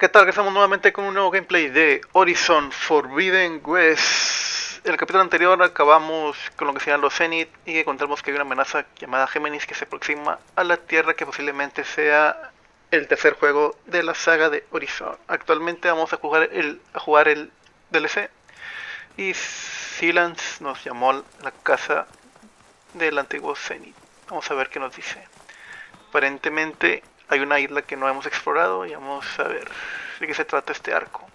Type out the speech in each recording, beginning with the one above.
¿qué tal? Estamos nuevamente con un nuevo gameplay de Horizon Forbidden West. En el capítulo anterior acabamos con lo que serían los Zenith y encontramos que hay una amenaza llamada Géminis que se aproxima a la Tierra, que posiblemente sea el tercer juego de la saga de Horizon. Actualmente vamos a jugar el DLC y Silence nos llamó a la casa del antiguo Zenith. Vamos a ver qué nos dice. Aparentemente hay una isla que no hemos explorado y vamos a ver de qué se trata este arco.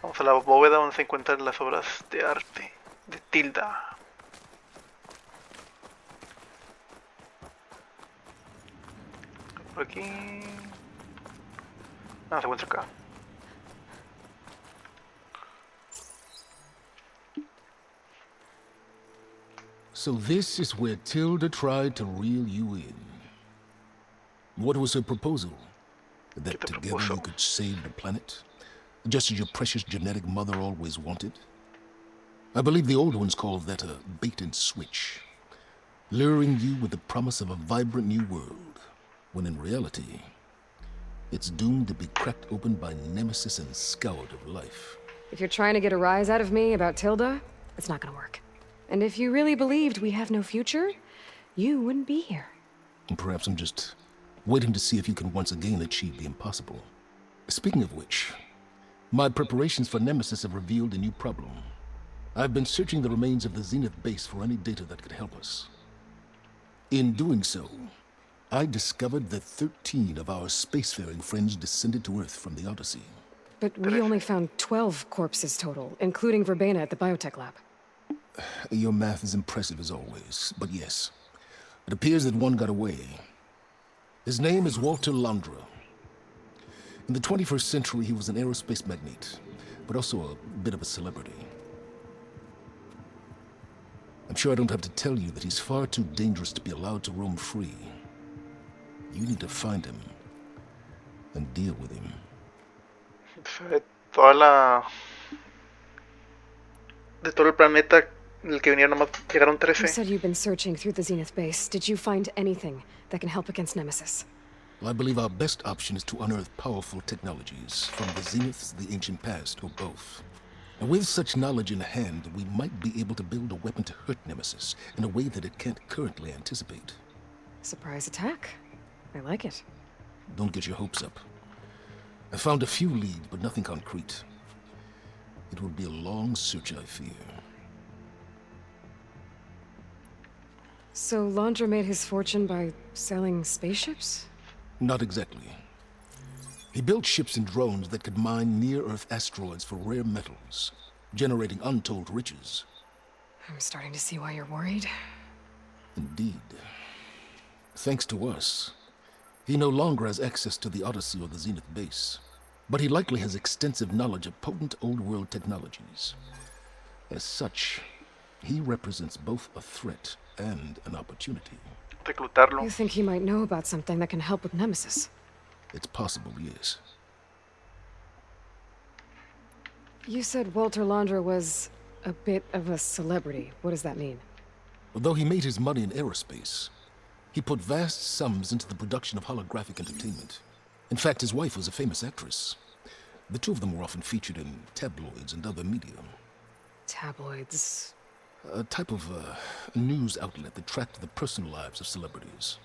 Vamos a la bóveda donde se encuentran las obras de arte de Tilda. Por aquí. Se encuentra acá. So this is where Tilda tried to reel you in. What was her proposal? That together you could save the planet? Just as your precious genetic mother always wanted? I believe the old ones called that a bait and switch. Luring you with the promise of a vibrant new world, when in reality, it's doomed to be cracked open by nemesis and scoured of life. If you're trying to get a rise out of me about Tilda, it's not gonna work. And if you really believed we have no future, you wouldn't be here. And perhaps I'm just waiting to see if you can once again achieve the impossible. Speaking of which, my preparations for Nemesis have revealed a new problem. I've been searching the remains of the Zenith base for any data that could help us. In doing so, I discovered that 13 of our spacefaring friends descended to Earth from the Odyssey. But we only found 12 corpses total, including Verbena at the biotech lab. Your math is impressive as always, but yes, it appears that one got away. His name is Walter Londra. In the 21st century, he was an aerospace magnate, but also a bit of a celebrity. I'm sure I don't have to tell you that he's far too dangerous to be allowed to roam free. You need to find him and deal with him. De todo el planeta el que vinieron nomás llegaron 13. You said you've been searching through the Zenith base. Did you find anything that can help against Nemesis? Well, I believe our best option is to unearth powerful technologies from the Zeniths, the ancient past, or both. And with such knowledge in hand, we might be able to build a weapon to hurt Nemesis in a way that it can't currently anticipate. Surprise attack. I like it. Don't get your hopes up. I found a few leads, but nothing concrete. It will be a long search, I fear. So Londra made his fortune by selling spaceships? Not exactly. He built ships and drones that could mine near-Earth asteroids for rare metals, generating untold riches. I'm starting to see why you're worried. Indeed. Thanks to us, he no longer has access to the Odyssey or the Zenith base, but he likely has extensive knowledge of potent old-world technologies. As such, he represents both a threat and an opportunity. Reclutarlo. You think he might know about something that can help with Nemesis? It's possible, yes. You said Walter Londra was a bit of a celebrity. What does that mean? Although he made his money in aerospace, he put vast sums into the production of holographic entertainment. In fact, his wife was a famous actress. The two of them were often featured in tabloids and other media. Tabloids? A type of news outlet that tracked the personal lives of celebrities,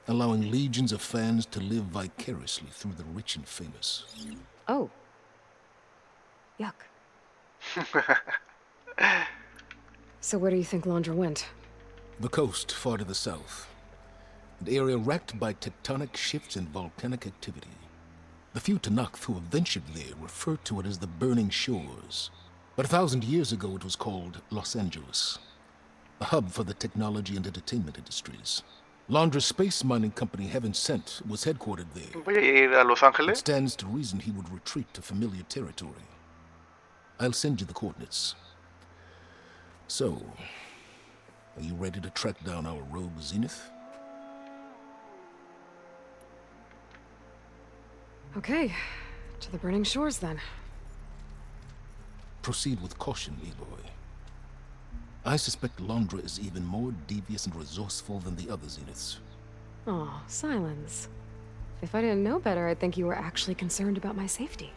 allowing legions of fans to live vicariously through the rich and famous. Oh. Yuck. So where do you think Londra went? The coast, far to the south. An area racked by tectonic shifts and volcanic activity. The few Tanakh who have ventured there refer to it as the Burning Shores. But 1,000 years ago it was called Los Angeles, a hub for the technology and entertainment industries. Londra's space mining company, Heaven Sent, was headquartered there. Voy a ir a Los Ángeles. It stands to reason he would retreat to familiar territory. I'll send you the coordinates. So, are you ready to track down our rogue Zenith? Okay, to the Burning Shores then. Proceed with caution, Eloy. I suspect Londra is even more devious and resourceful than the other Zeniths. Aw, Silence. If I didn't know better, I'd think you were actually concerned about my safety.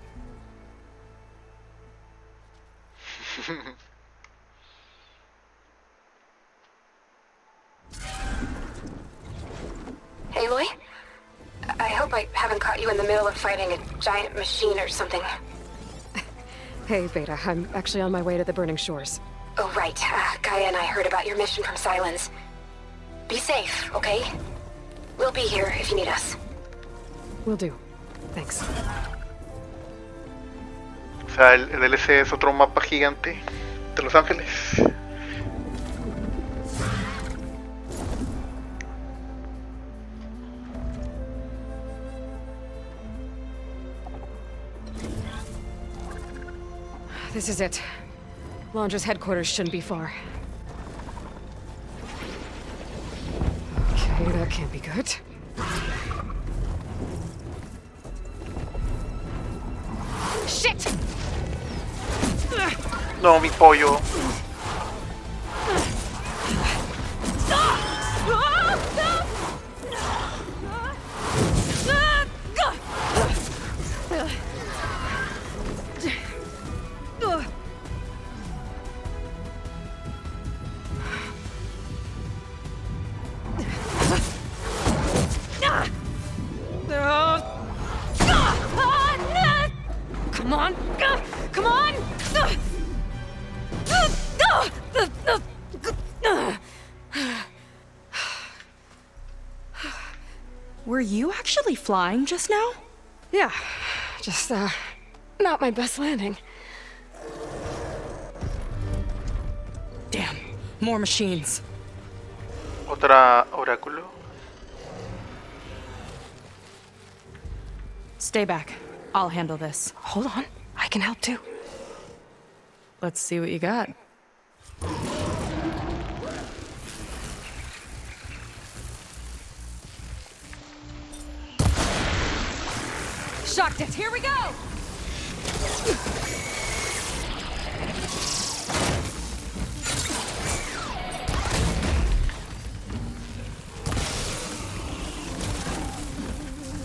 Aloy? I hope I haven't caught you in the middle of fighting a giant machine or something. Hey, Beta, I'm actually on my way to the Burning Shores. Oh, right. Gaia and I heard about your mission from Silence. Be safe, okay? We'll be here if you need us. Will do. Thanks. O sea, el DLC es otro mapa gigante de Los Ángeles. This is it. Londra's headquarters shouldn't be far. Okay, that can't be good. Shit! No, mi pollo. Come on! Come on! Were you actually flying just now? Yeah, just, not my best landing. Damn, more machines. Otra oráculo. Stay back. I'll handle this. Hold on, I can help too. Let's see what you got. Shocked it, here we go!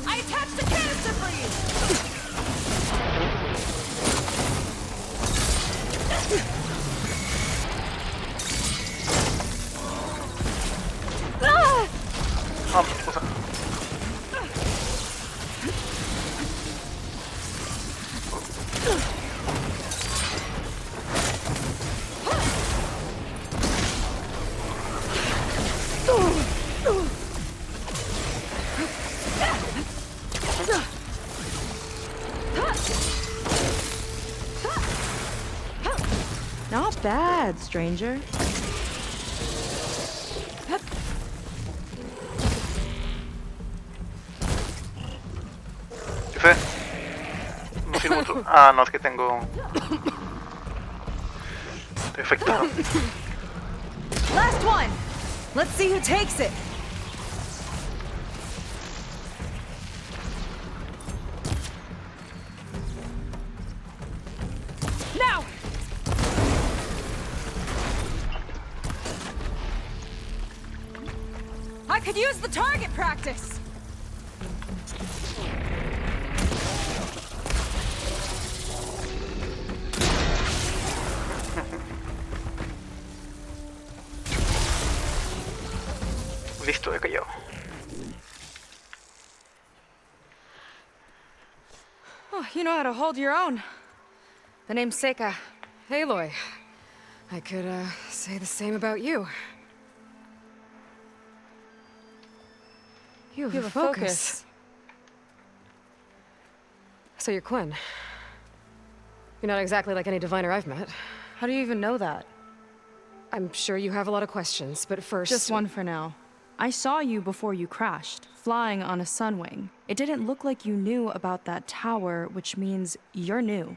I attached the canister for you! O sea, Not bad, stranger. ¿qué fue? No sirve mucho. Ah, no, es que tengo... Estoy afectado. Last one! Let's see who takes it! Now! I could use the target practice! Listo, he callado. Oh, you know how to hold your own. The name's Seika. Aloy, I could, say the same about you. You have a focus. So you're Quinn. You're not exactly like any diviner I've met. How do you even know that? I'm sure you have a lot of questions, but first... Just one for now. I saw you before you crashed, flying on a sunwing. It didn't look like you knew about that tower, which means you're new.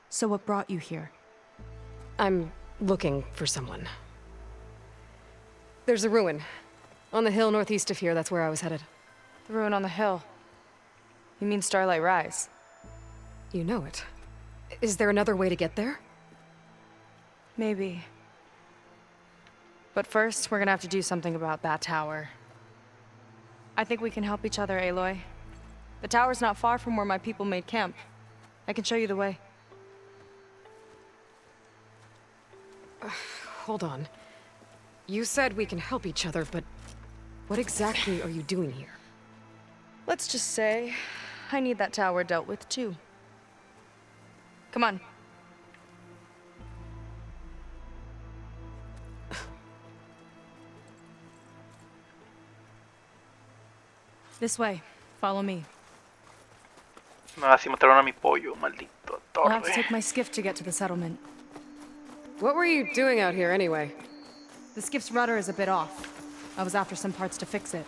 So what brought you here? I'm looking for someone. There's a ruin. On the hill northeast of here, that's where I was headed. The ruin on the hill. You mean Starlight Rise? You know it. Is there another way to get there? Maybe. But first, we're gonna have to do something about that tower. I think we can help each other, Aloy. The tower's not far from where my people made camp. I can show you the way. Hold on. You said we can help each other, but what exactly are you doing here? Let's just say I need that tower dealt with too. Come on. This way. Follow me. Nada, si mataron a mi pollo, maldito I'll have to torre. take my skiff to get to the settlement. What were you doing out here anyway? The skiff's rudder is a bit off. I was after some parts to fix it.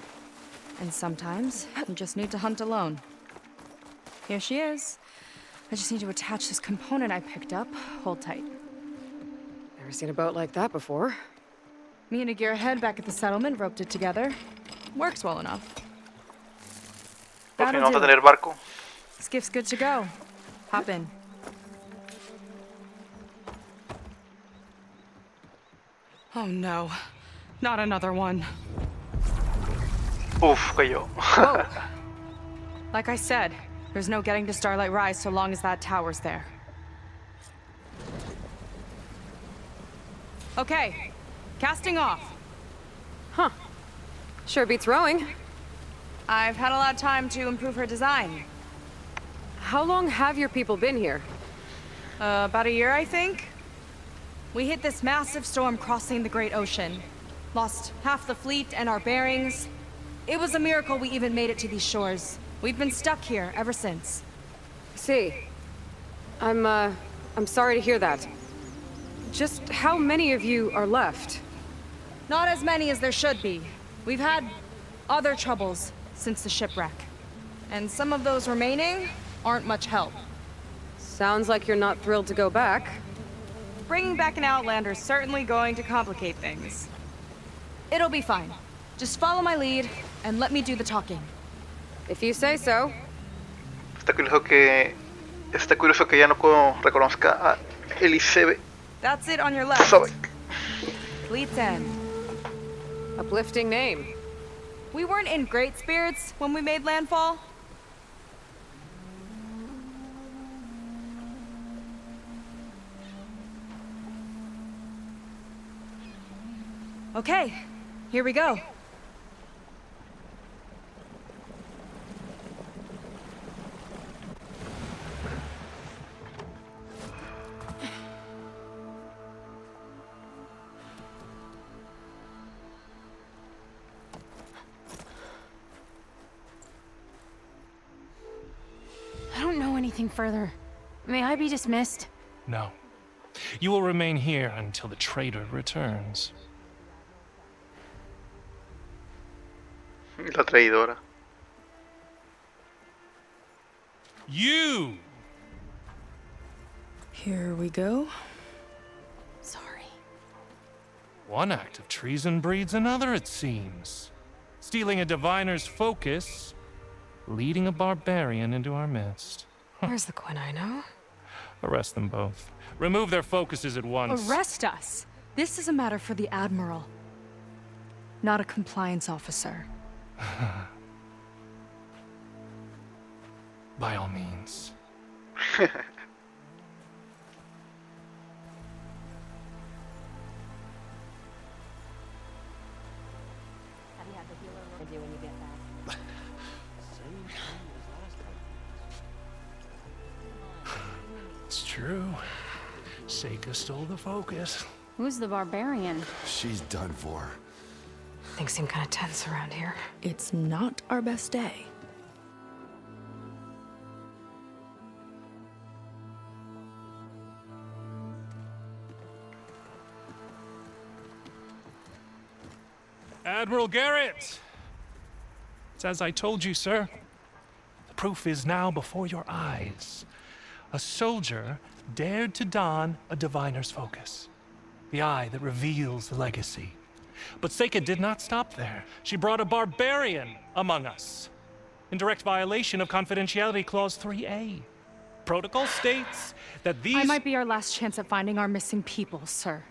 And sometimes, you just need to hunt alone. Here she is. I just need to attach this component I picked up. Hold tight. Never seen a boat like that before. Me and a gearhead back at the settlement roped it together. Works well enough. Por fin That'll vamos a do. tener barco. Skiff's good to go. Hop in. Oh no. Not another one. Uf, cayó. Whoa. Like I said, there's no getting to Starlight Rise so long as that tower's there. Okay. Casting off. Huh. Sure beats rowing. I've had a lot of time to improve her design. How long have your people been here? About a year, I think. We hit this massive storm crossing the Great Ocean. Lost half the fleet and our bearings. It was a miracle we even made it to these shores. We've been stuck here ever since. See. I'm sorry to hear that. Just how many of you are left? Not as many as there should be. We've had other troubles since the shipwreck. And some of those remaining aren't much help. Sounds like you're not thrilled to go back. Bringing back an Outlander is certainly going to complicate things. It'll be fine. Just follow my lead and let me do the talking. If you say so. Está curioso que ya no reconozca a Elizabeth. That's it on your left. Sorry. Fleet's End. Uplifting name. We weren't in great spirits when we made landfall. Okay, here we go. I don't know anything further. May I be dismissed? No. You will remain here until the traitor returns. La traidora. You! Here we go. Sorry. One act of treason breeds another, it seems. Stealing a diviner's focus, leading a barbarian into our midst. Where's the quinino? Arrest them both. Remove their focuses at once. Arrest us. This is a matter for the Admiral, not a compliance officer. By all means. It's true. Seika stole the focus. Who's the barbarian? She's done for. Things seem kind of tense around here. It's not our best day. Admiral Garrett! It's as I told you, sir. The proof is now before your eyes. A soldier dared to don a diviner's focus, the eye that reveals the legacy. But Seika did not stop there. She brought a barbarian among us, in direct violation of Confidentiality Clause 3A. Protocol states that these— I might be our last chance at finding our missing people, sir.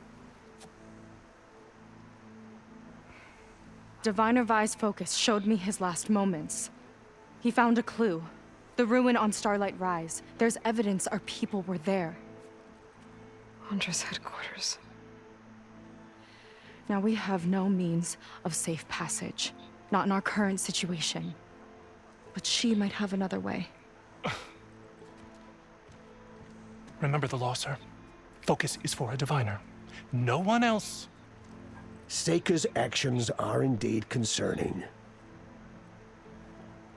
Diviner Vi's focus showed me his last moments. He found a clue. The ruin on Starlight Rise. There's evidence our people were there. Huntress headquarters. Now we have no means of safe passage. Not in our current situation. But she might have another way. Remember the law, sir. Focus is for a diviner. No one else. Seika's actions are indeed concerning.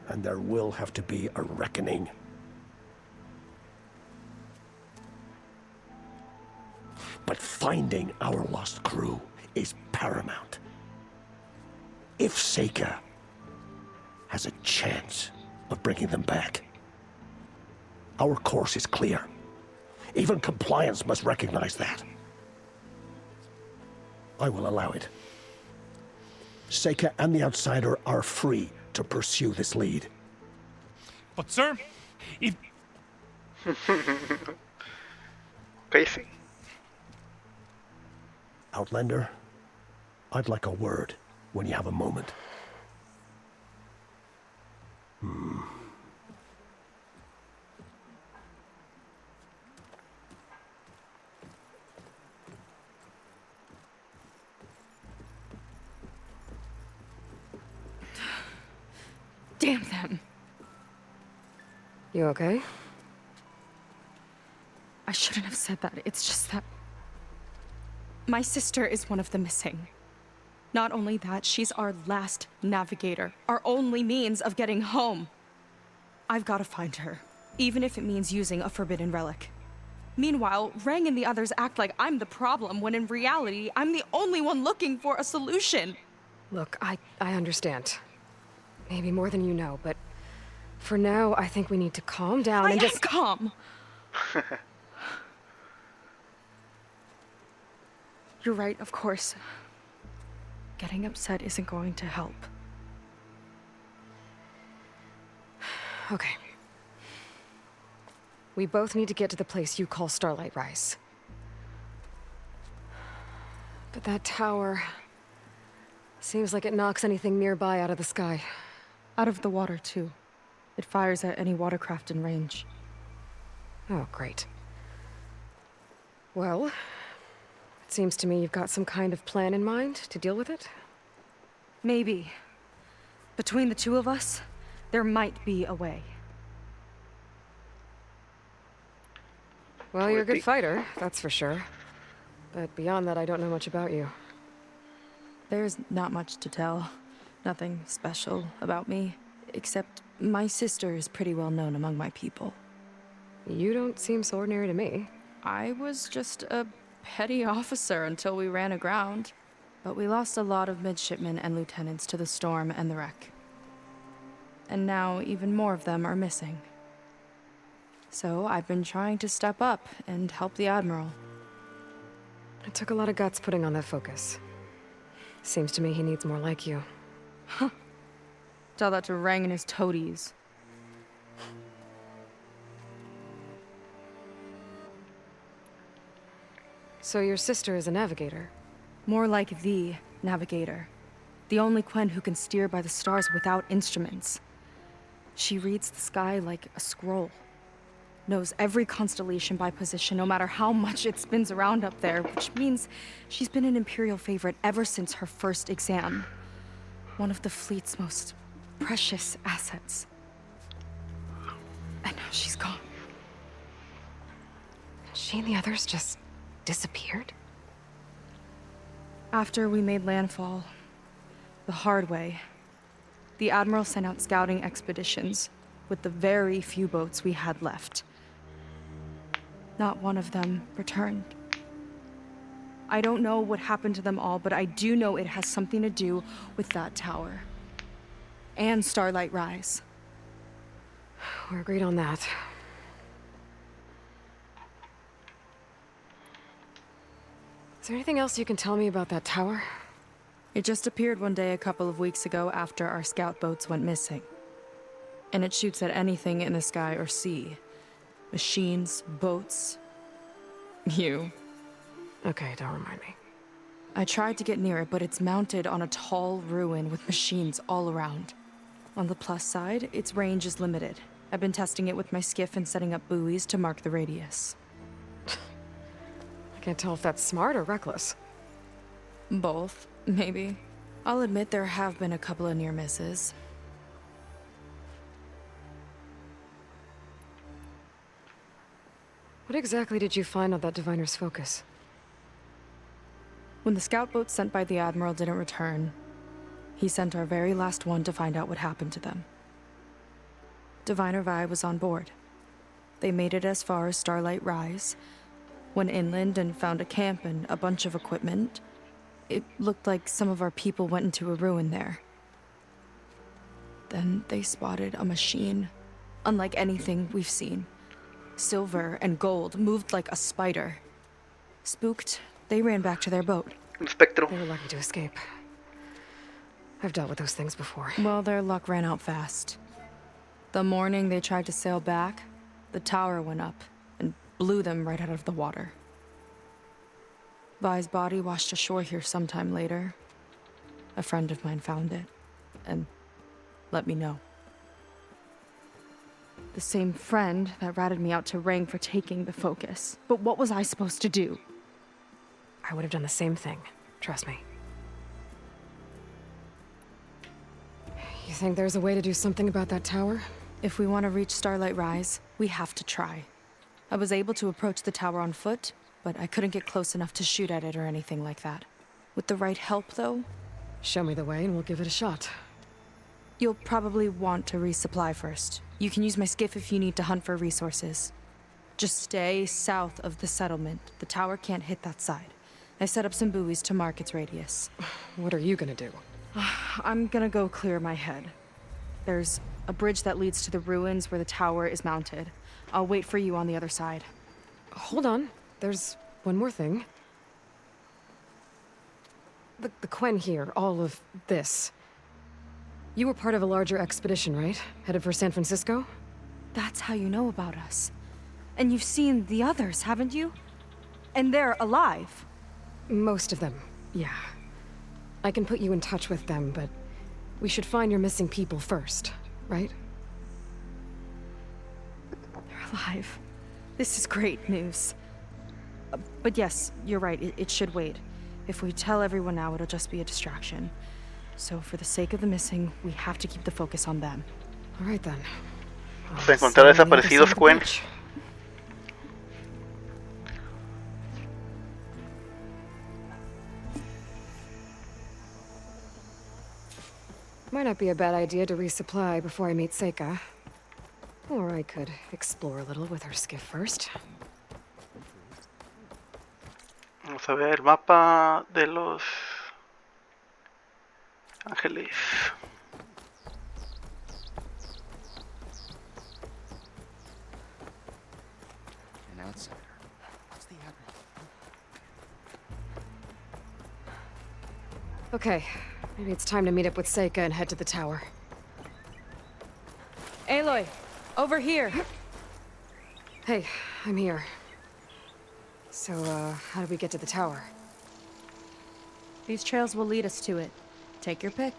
And there will have to be a reckoning. But finding our lost crew is paramount. If Seika has a chance of bringing them back, our course is clear. Even compliance must recognize that. I will allow it. Seika and the Outsider are free to pursue this lead. But, sir, if... Casey. Outlander, I'd like a word when you have a moment. Damn them. You okay? I shouldn't have said that. It's just that... my sister is one of the missing. Not only that, she's our last navigator. Our only means of getting home. I've got to find her. Even if it means using a forbidden relic. Meanwhile, Rang and the others act like I'm the problem, when in reality, I'm the only one looking for a solution. Look, I understand. Maybe more than you know, but for now, I think we need to calm down and just... calm. You're right, of course. Getting upset isn't going to help. Okay. We both need to get to the place you call Starlight Rise. But that tower... seems like it knocks anything nearby out of the sky. Out of the water, too. It fires at any watercraft in range. Oh, great. Well, it seems to me you've got some kind of plan in mind to deal with it. Maybe. Between the two of us, there might be a way. Well, you're a good fighter, that's for sure. But beyond that, I don't know much about you. There's not much to tell. Nothing special about me. Except my sister is pretty well known among my people. You don't seem so ordinary to me. I was just a petty officer until we ran aground. But we lost a lot of midshipmen and lieutenants to the storm and the wreck. And now even more of them are missing. So I've been trying to step up and help the Admiral. It took a lot of guts putting on that focus. Seems to me he needs more like you. Huh. Tell that to Rang and his toadies. So your sister is a navigator? More like the navigator. The only Quen who can steer by the stars without instruments. She reads the sky like a scroll. Knows every constellation by position, no matter how much it spins around up there, which means she's been an Imperial favorite ever since her first exam. One of the fleet's most precious assets. And now she's gone. She and the others just disappeared? After we made landfall, the hard way, the Admiral sent out scouting expeditions with the very few boats we had left. Not one of them returned. I don't know what happened to them all, but I do know it has something to do with that tower. And Starlight Rise. We're agreed on that. Is there anything else you can tell me about that tower? It just appeared one day a couple of weeks ago after our scout boats went missing. And it shoots at anything in the sky or sea. Machines, boats, you. Okay, don't remind me. I tried to get near it, but it's mounted on a tall ruin with machines all around. On the plus side, its range is limited. I've been testing it with my skiff and setting up buoys to mark the radius. I can't tell if that's smart or reckless. Both, maybe. I'll admit there have been a couple of near misses. What exactly did you find on that diviner's focus? When the scout boat sent by the Admiral didn't return, he sent our very last one to find out what happened to them. Diviner Vi was on board. They made it as far as Starlight Rise, went inland and found a camp and a bunch of equipment. It looked like some of our people went into a ruin there. Then they spotted a machine, unlike anything we've seen. Silver and gold, moved like a spider. Spooked, they ran back to their boat. Espectro. They were lucky to escape. I've dealt with those things before. Well, their luck ran out fast. The morning they tried to sail back, the tower went up and blew them right out of the water. Vi's body washed ashore here sometime later. A friend of mine found it and let me know. The same friend that ratted me out to Rang for taking the focus. But what was I supposed to do? I would have done the same thing. Trust me. You think there's a way to do something about that tower? If we want to reach Starlight Rise, we have to try. I was able to approach the tower on foot, but I couldn't get close enough to shoot at it or anything like that. With the right help, though, Show me the way and we'll give it a shot. you'll probably want to resupply first. You can use my skiff if you need to hunt for resources. Just stay south of the settlement. The tower can't hit that side. I set up some buoys to mark its radius. What are you gonna do? I'm gonna go clear my head. There's a bridge that leads to the ruins where the tower is mounted. I'll wait for you on the other side. Hold on. There's one more thing. The Quen here, all of this. You were part of a larger expedition, right? Headed for San Francisco? That's how you know about us. And you've seen the others, haven't you? And they're alive. Most of them, yeah. I can put you in touch with them, but we should find your missing people first, right? They're alive. This is great news. But yes, you're right, it should wait. If we tell everyone now, it'll just be a distraction. So for the sake of the missing, we have to keep the focus on them. All right then. Para encontrar desaparecidos, Quen. Might not be a bad idea to resupply before I meet Seika. Or I could explore a little with her skiff first. Vamos a ver el mapa de los ángeles. An outsider. What's the address? Okay, maybe it's time to meet up with Seika and head to the tower. Aloy, over here. Hey, I'm here. So, how do we get to the tower? These trails will lead us to it. Take your pick.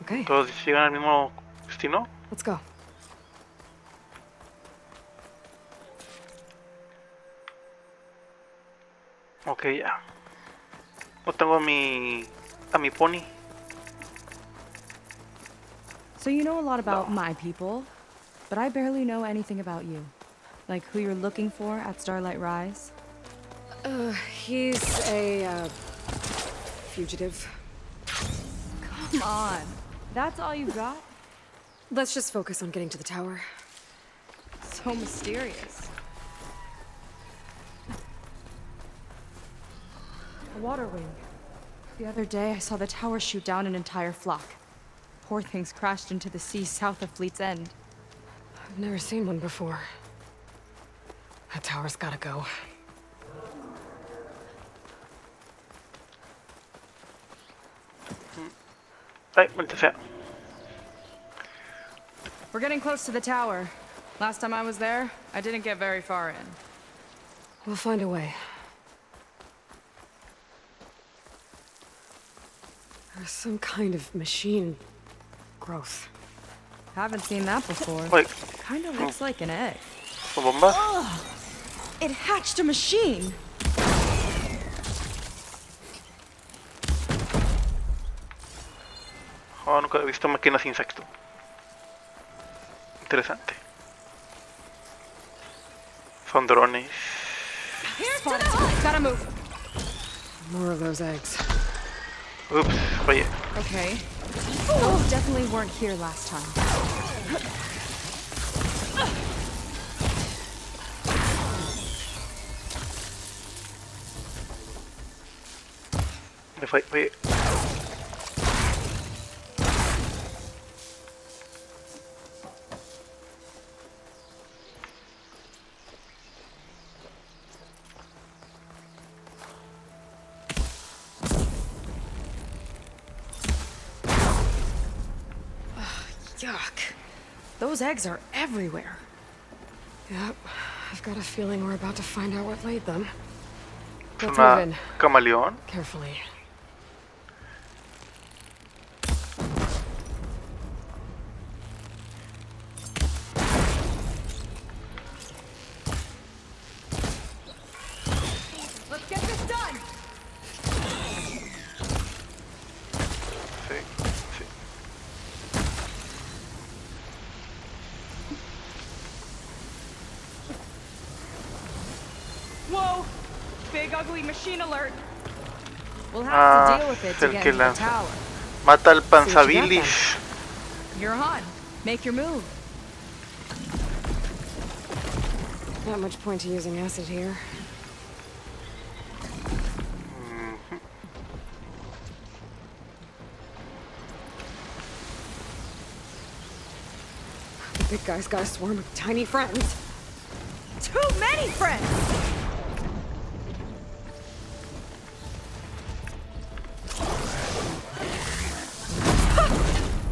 Okay, Todos llegan al mismo destino. let's go. Ok, ya. No tengo a mi pony. So you know a lot about my people, but I barely know anything about you. Like who you're looking for at Starlight Rise. He's a, fugitive. Come on. That's all you got? Let's just focus on getting to the tower. So mysterious. A water wing. The other day, I saw the tower shoot down an entire flock. Poor things crashed into the sea south of Fleet's End. I've never seen one before. That tower's gotta go. Ay, maldita sea. We're getting close to the tower. Last time I was there, I didn't get very far in. We'll find a way. There's some kind of machine growth. Haven't seen that before. Wait, Kind of looks like an egg. ¿son bombas? It hatched a machine. Oh, nunca he visto máquinas insecto. Interesante. Son drones. Here's to the hook. Gotta move. More of those eggs. Ups, oye. Okay. Those definitely weren't here last time. Me fue, oye. Yuck. Those eggs are everywhere. Yep. I've got a feeling we're about to find out what laid them. Es Let's move in. una camaleón. Carefully. Let's get this done. Sí, sí. Whoa! Big ugly machine alert. We'll have to deal with it es to el get que into the lanza. tower. Mata al See what you got panzabilis. You're on. Make your move. Not much point to using acid here. The big guy's got a swarm of tiny friends. Too many friends!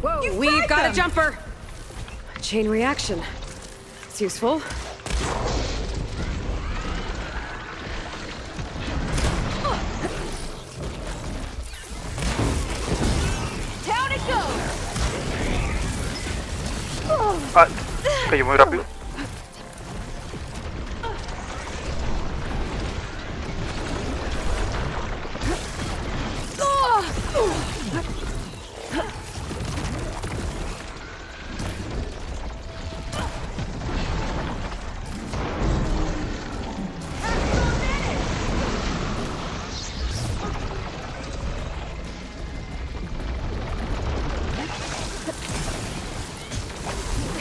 Whoa, You we've fried got them. a jumper! Chain reaction. It's useful. Down it goes! Ah, cayó muy rápido.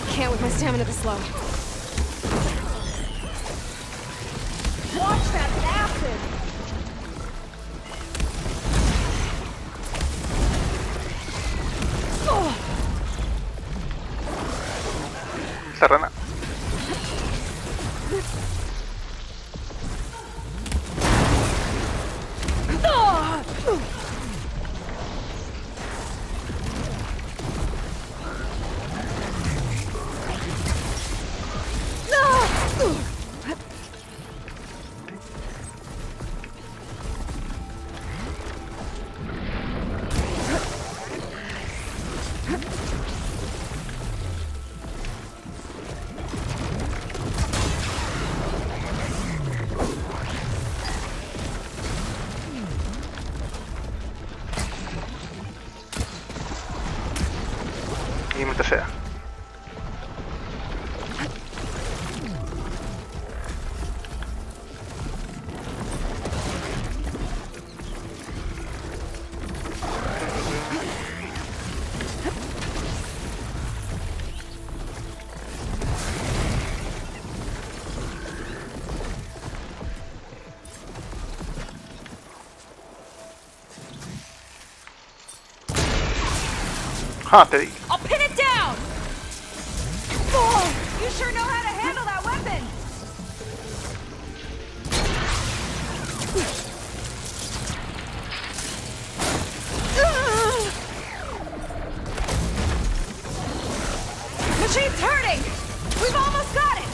Can't with my stamina this low. Watch that acid! Esta rana. Y mientras sea. Ah, te di. I'll pin it down! Oh, you sure know how to handle that weapon! Machine's hurting! We've almost got it!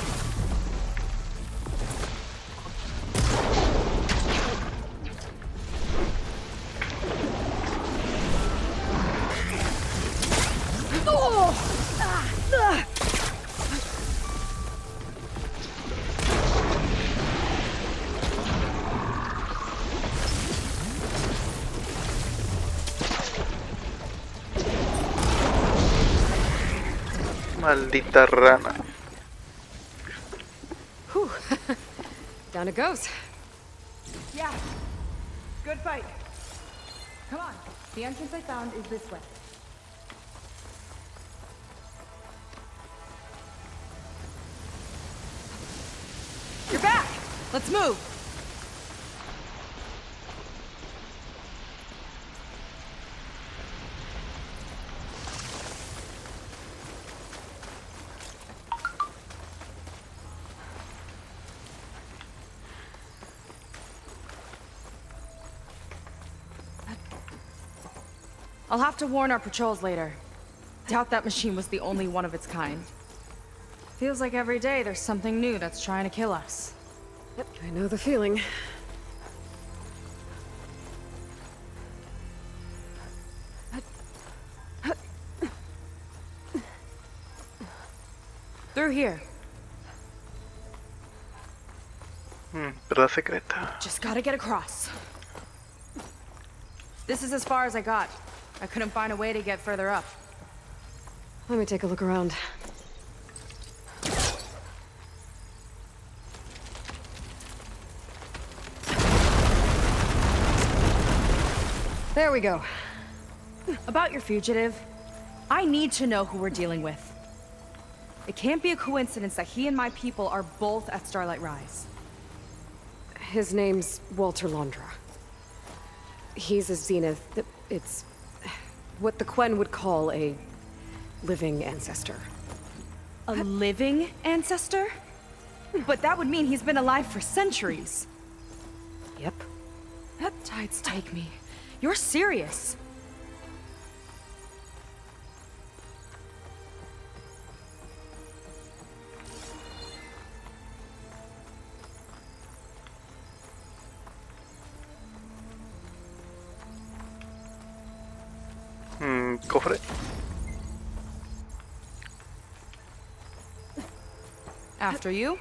Maldita rana. Whew. Down it goes. Yeah. Good fight. Come on. The entrance I found is this way. You're back! Let's move! I'll have to warn our patrols later. Doubt that machine was the only one of its kind. Feels like every day there's something new that's trying to kill us. Yep, I know the feeling. Through here. Verdad secreta. Just gotta get across. This is as far as I got. I couldn't find a way to get further up. Let me take a look around. There we go. About your fugitive, I need to know who we're dealing with. It can't be a coincidence that he and my people are both at Starlight Rise. His name's Walter Londra. He's a Zenith. It's what the Quen would call a living ancestor. A living ancestor? But that would mean he's been alive for centuries. Yep. Peptides take me. You're serious. Cofre. After you.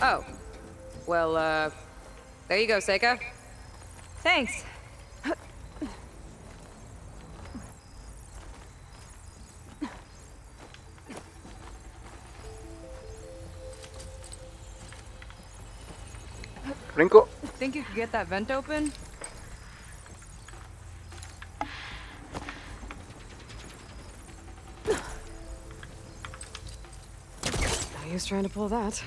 Oh. Well, there you go, Seika. Thanks. Brinco. Think you could get that vent open? No use trying to pull that.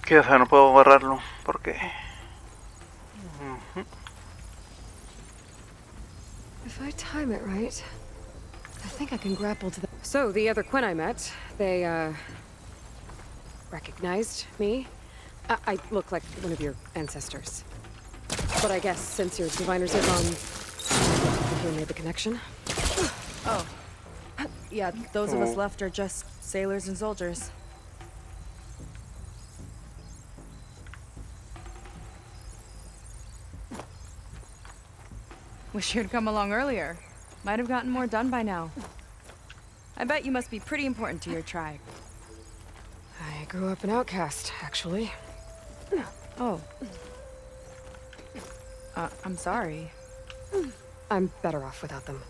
Que ya sabes, no puedo agarrarlo porque. If I time it right, I think I can grapple to the... So, the other Quen I met, they, recognized me. I look like one of your ancestors. But I guess since your diviner's is on, you made the connection. Oh. Yeah, those of us left are just sailors and soldiers. Wish you'd come along earlier. Might have gotten more done by now. I bet you must be pretty important to your tribe. I grew up an outcast, actually. Oh. I'm sorry. I'm better off without them.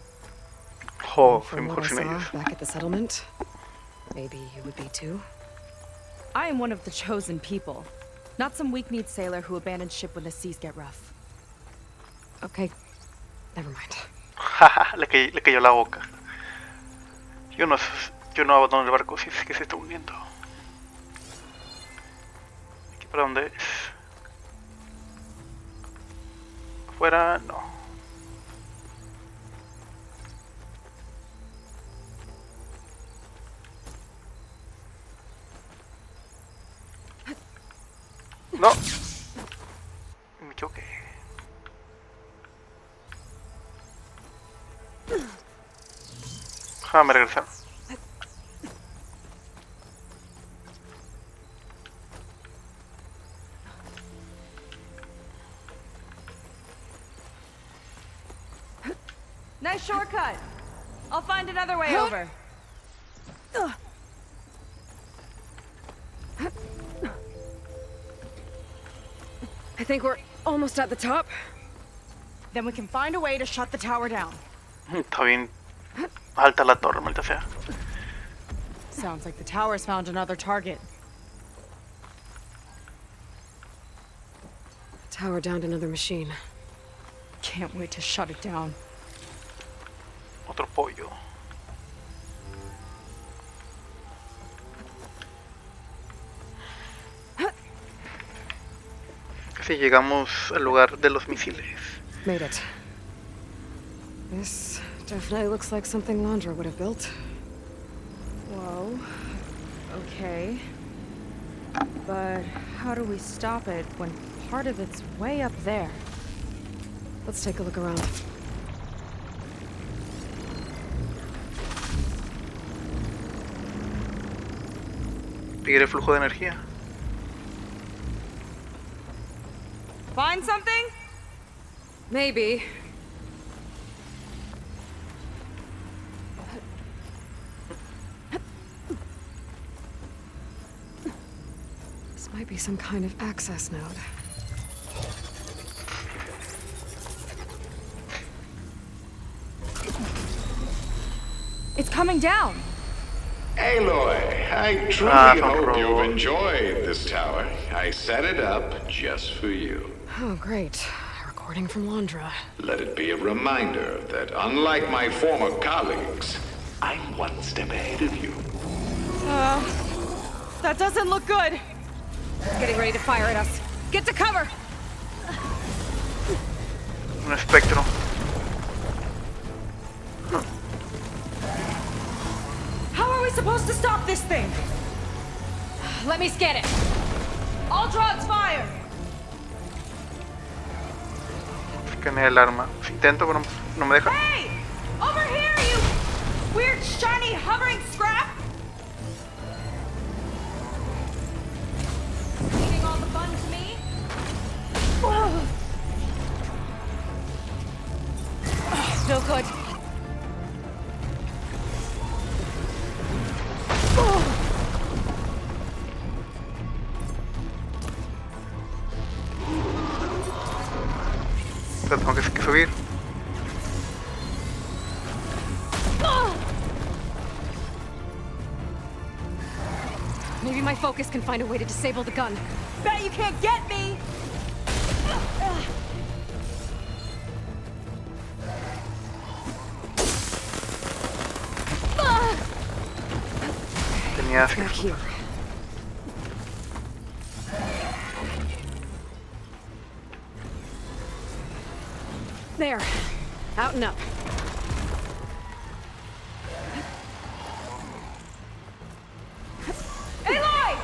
Oh, From mejor what I sin saw ellos. back at the settlement, maybe you would be too. I am one of the chosen people. Not some weak-kneed sailor who abandons ship when the seas get rough. Okay, never mind. Jaja, le cayó la boca. Yo no abandono el barco si es que se está hundiendo. ¿Aquí para dónde es? ¿Afuera? No. No. Me choqué. Me regresaron. Nice shortcut. I'll find another way over. I think we're almost at the top. Then we can find a way to shut the tower down. Está bien alta la torre, maldita sea. Sounds like the tower's found another target. Tower downed another machine. Can't wait to shut it down. Otro pollo. Casi llegamos al lugar de los misiles. Made it. This definitely looks like something Londra would have built. Whoa. Okay. But how do we stop it when part of it's way up there? Let's take a look around. Sigue el flujo de energía. Find something? Maybe. This might be some kind of access node. It's coming down. Aloy, I truly hope control. you've enjoyed this tower. I set it up just for you. Oh, great. A recording from Londra. Let it be a reminder that unlike my former colleagues, I'm one step ahead of you. That doesn't look good. Getting ready to fire at us. Get to cover! Un espectro. How are we supposed to stop this thing? Let me scan it. All drugs fire! Escanea el arma. Intento, pero no me deja. Hey! Over here, you weird, shiny, hovering scrap! Leaving all the fun to me? No good. Tengo que subir. Maybe my focus can find a way to disable the gun. Bet you can't get me! Tenías que... Back here. There. Out and up. Aloy!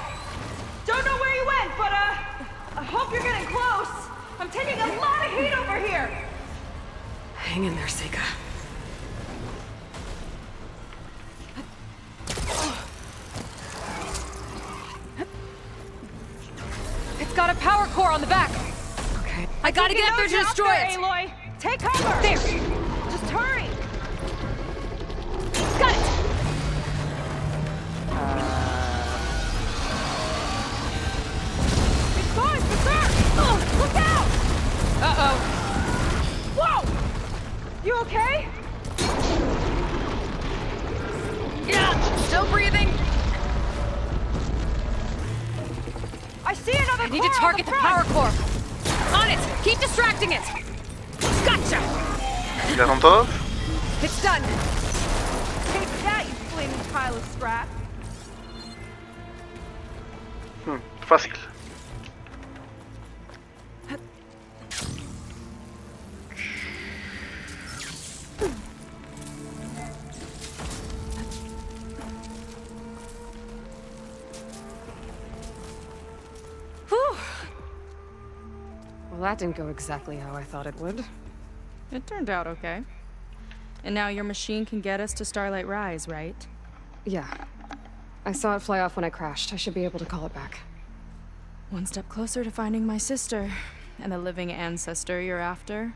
Don't know where you went, but I hope you're getting close. I'm taking a lot of heat over here. Hang in there, Seika. It's got a power core on the back. Okay. I gotta get up there to destroy it. Aloy, take cover. There. Just hurry. Got it. It's going berserk. Oh, look out! Uh-oh. Whoa! You okay? Yeah, still breathing. I see another I need to target the power core. On it. Keep distracting it. Gotcha. ¿Ya son todos? It's done. Take that, you flaming pile of scrap. Fácil. Whew. Well, that didn't go exactly how I thought it would. It turned out okay. And now your machine can get us to Starlight Rise, right? Yeah. I saw it fly off when I crashed. I should be able to call it back. One step closer to finding my sister and the living ancestor you're after.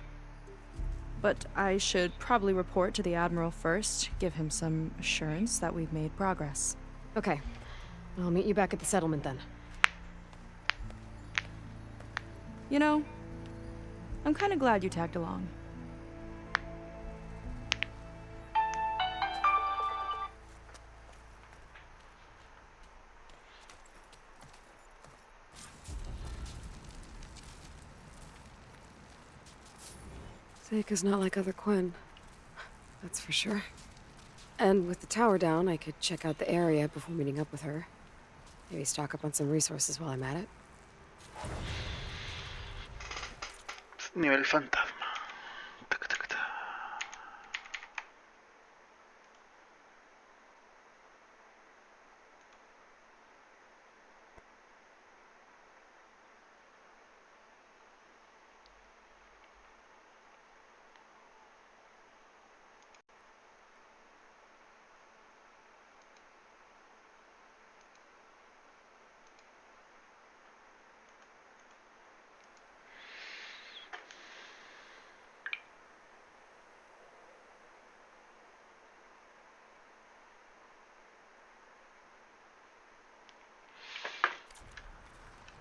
But I should probably report to the Admiral first, give him some assurance that we've made progress. Okay. I'll meet you back at the settlement then. You know, I'm kind of glad you tagged along. Seika's not like other Quinn. That's for sure. And with the tower down, I could check out the area before meeting up with her. Maybe stock up on some resources while I'm at it. Nivel fantasma. Taca, taca, taca.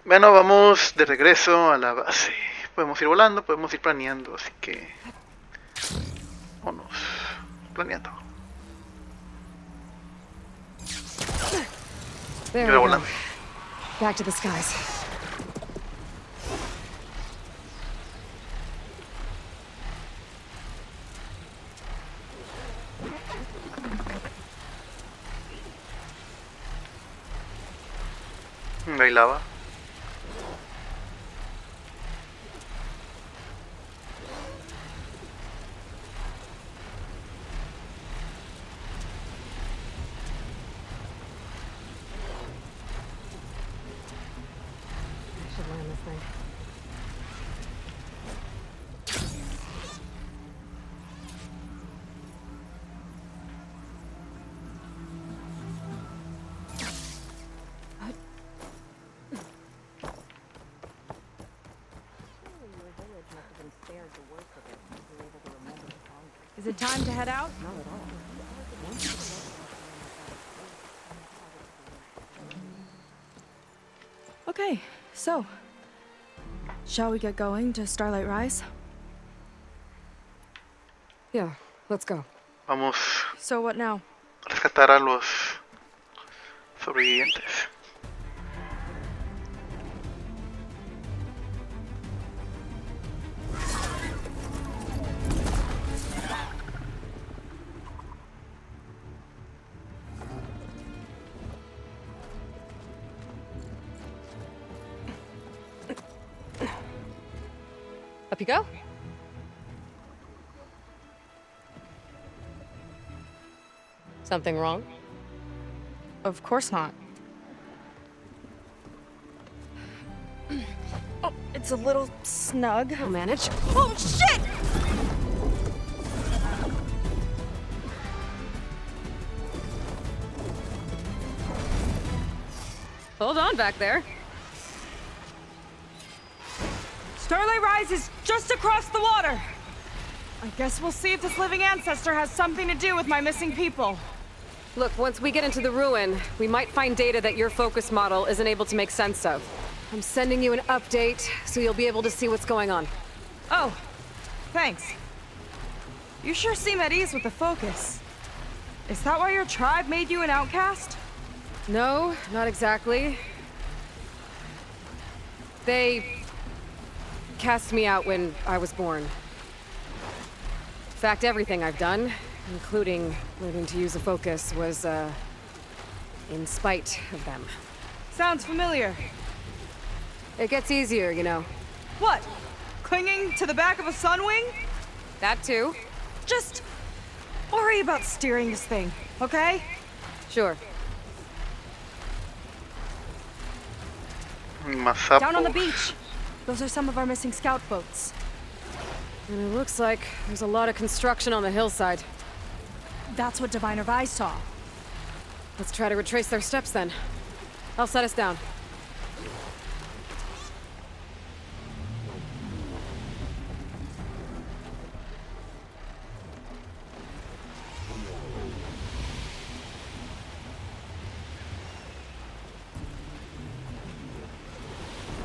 Bueno, vamos de regreso a la base. Podemos ir volando, podemos ir planeando, así que... vámonos. Planeando. There Yo we go. volando. Back to the skies. Hay lava. I should land this thing. Is it time to head out? Okay, so shall we get going to Starlight Rise? Yeah, let's go. Vamos So what now? a rescatar a los sobrevivientes. Up you go. Something wrong? Of course not. Oh, it's a little snug. I'll manage. Oh, shit! Hold on back there. Starlight Rise is just across the water. I guess we'll see if this living ancestor has something to do with my missing people. Look, once we get into the ruin, we might find data that your focus model isn't able to make sense of. I'm sending you an update, so you'll be able to see what's going on. Oh, thanks. You sure seem at ease with the focus. Is that why your tribe made you an outcast? No, not exactly. They cast me out when I was born. In fact, everything I've done, including learning to use a focus, was, in spite of them. Sounds familiar. It gets easier, you know. What? Clinging to the back of a sunwing? That too. Just worry about steering this thing, okay? Sure. Más Down on the sapos. beach. Those are some of our missing scout boats. And it looks like there's a lot of construction on the hillside. That's what Diviner Vi saw. Let's try to retrace their steps then. I'll set us down.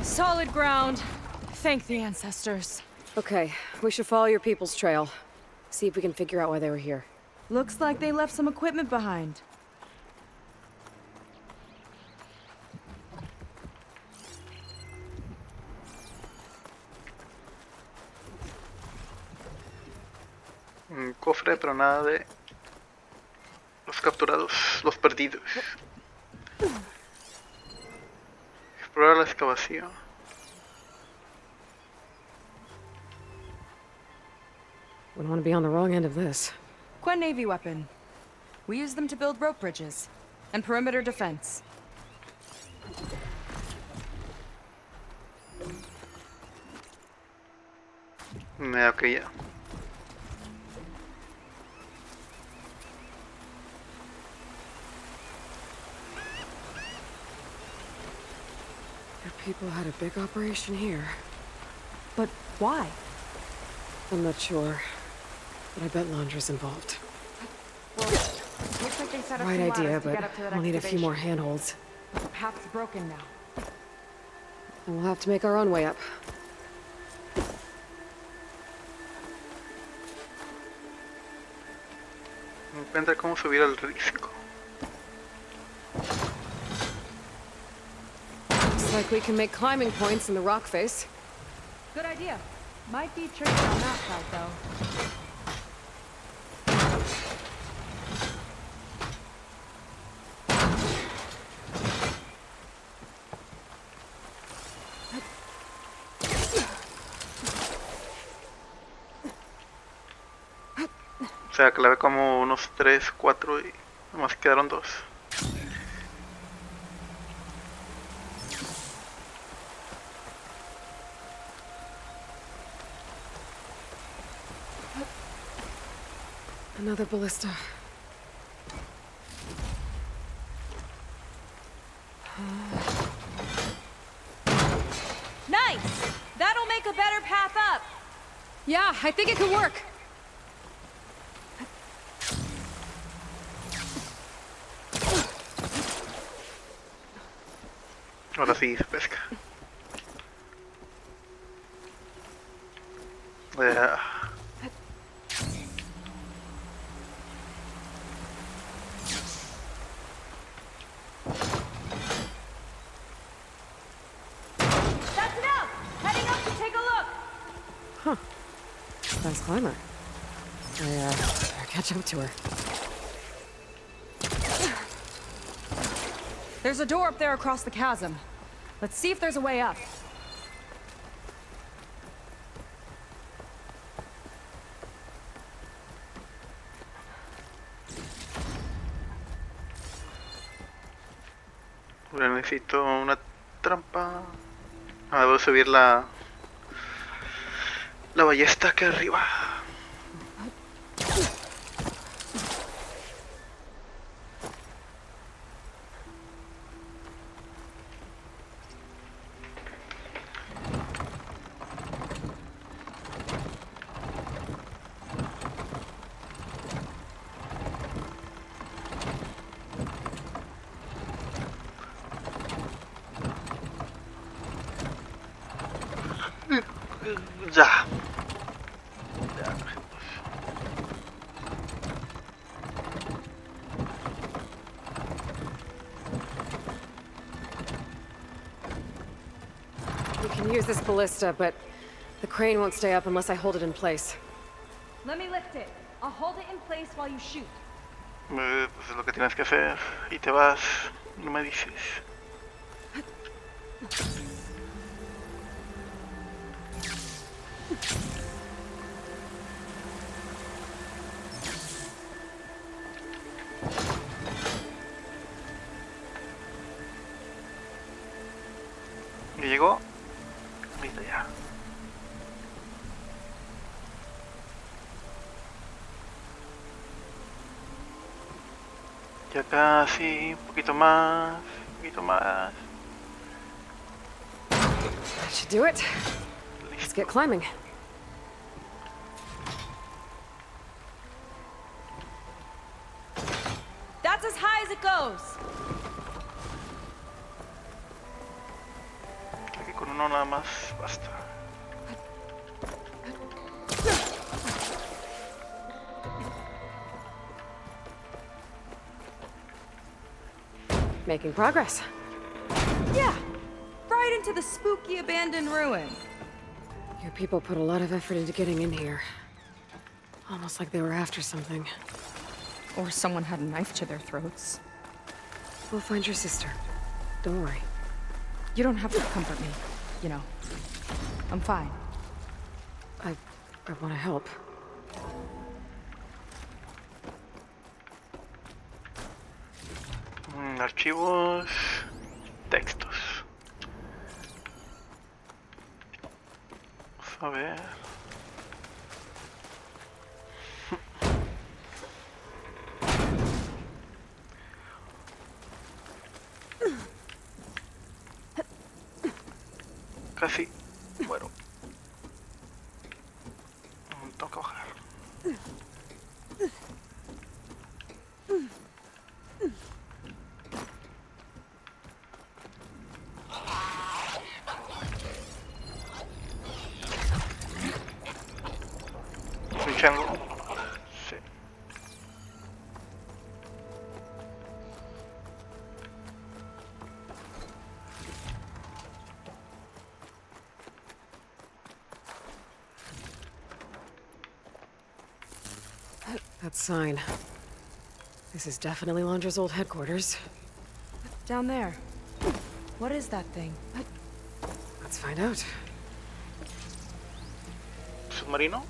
Solid ground. Thank the ancestors. Okay, we should follow your people's trail. See if we can figure out why they were here. Looks like they left some equipment behind. Un cofre, pero nada de los capturados, los perdidos. Explorar la excavación. Wouldn't want to be on the wrong end of this. Quen Navy weapon. We use them to build rope bridges and perimeter defense. Ok, ya. Your people had a big operation here. But why? I'm not sure, but I bet Laundra's involved. Well, looks like they set up Right some idea, ladders to but get up to that we'll need a few excavation. more handholds. The path's broken now. And we'll have to make our own way up. Encuentra cómo subir al risco. Looks like we can make climbing points in the rock face. Good idea. Might be tricky on that side, though. O sea, clavé como unos 3, 4 y nomás quedaron 2. Another ballista. Nice! That'll make a better path up! Yeah, I think it could work. Ahora sí se pesca. That's enough! Heading up to take a look! Huh. Fast climber. I, better catch up to her. There's a door up there across the chasm. Let's see if there's a way up. Ahora necesito una trampa. Ah, debo subir la ballesta acá arriba. Ya. We can use this ballista, but the crane won't stay up unless I hold it in place. Let me lift it. I'll hold it in place while you shoot. Pues es lo que tienes que hacer. Y te vas. No me dices. ¿Ya llegó? Listo ya. Ya casi, un poquito más, un poquito más. That should do it. Let's get climbing. That's as high as it goes. Aquí con uno nada más basta. Making progress. Yeah, right into the spooky abandoned ruin. Your people put a lot of effort into getting in here. Almost like they were after something. Or someone had a knife to their throats. We'll find your sister. Don't worry. You don't have to comfort me, you know. I'm fine. I want to help. Archivos, textos. Vamos a ver. Casi muero. Tengo que bajar. Un chango. Sí. That sign. This is definitely Londra's old headquarters. Down there. What is that thing? Let's find out. Submarino.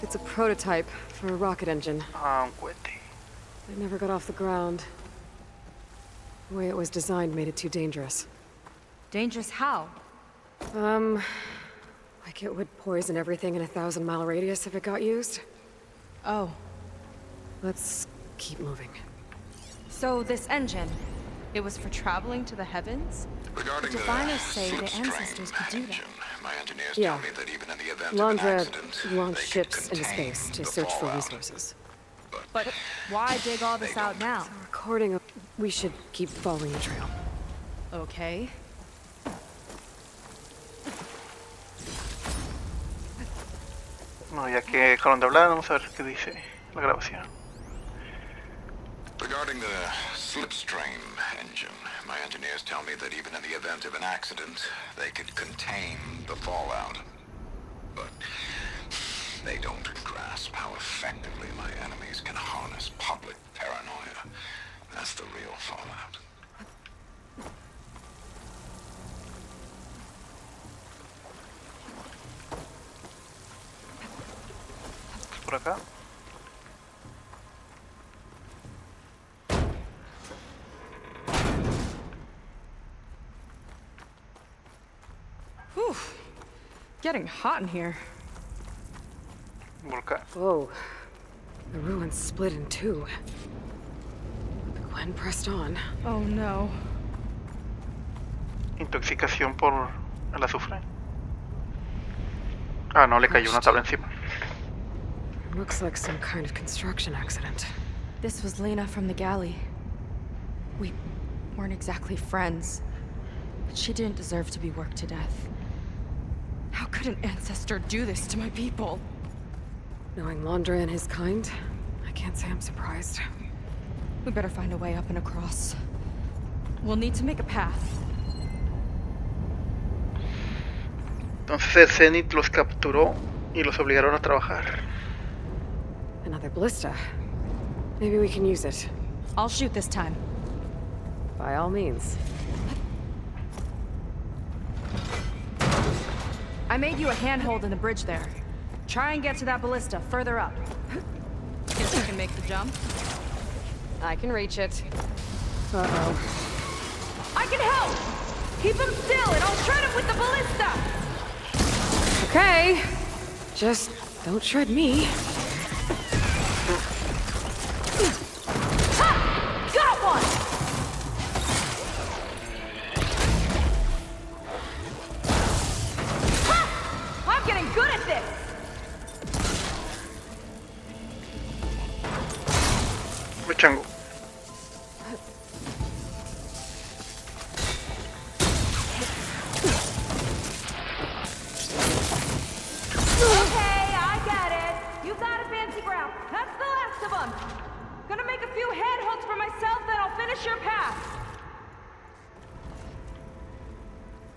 It's a prototype for a rocket engine. Un cohete. It never got off the ground. The way it was designed made it too dangerous. Dangerous how? Like it would poison everything in a 1,000-mile radius if it got used. Oh. Let's keep moving. So this engine, it was for traveling to the heavens? Regarding The diviners say the ancestors could do that. My engineers Yeah. tell me that even in the event of an Londra accident, launched they could ships into contain space to the search for fallout. resources. But why dig all this out now? Recording of... We should keep following the trail. Okay. Bueno, ya que dejaron de hablar, vamos a ver qué dice la grabación. Regarding the slipstream engine, my engineers tell me that even in the event of an accident, they could contain the fallout. But they don't grasp how effectively my enemies can harness public paranoia. That's the real fallout. Por acá. Whew. Getting hot in here. Volcán. Whoa. The ruins split in two. The Gwen pressed on. Oh no. Intoxicación por el azufre. Ah, no, le cayó una tabla encima. Looks like some kind of construction accident. This was Lena from the galley. We weren't exactly friends, but she didn't deserve to be worked to death. How could an ancestor do this to my people? Knowing Londra and his kind, I can't say I'm surprised. We better find a way up and across. We'll need to make a path. Entonces el Zenith los capturó y los obligaron a trabajar. Another ballista. Maybe we can use it. I'll shoot this time. By all means. I made you a handhold in the bridge there. Try and get to that ballista further up. Guess you can make the jump. I can reach it. Uh-oh. I can help! Keep him still and I'll shred him with the ballista! Okay. Just don't shred me. Ha! Got one! Ha! I'm getting good at this! Me chango. Okay, I get it. You got a fancy ground. That's the last of them. Gonna make a a few handholds for myself, then I'll finish your pass.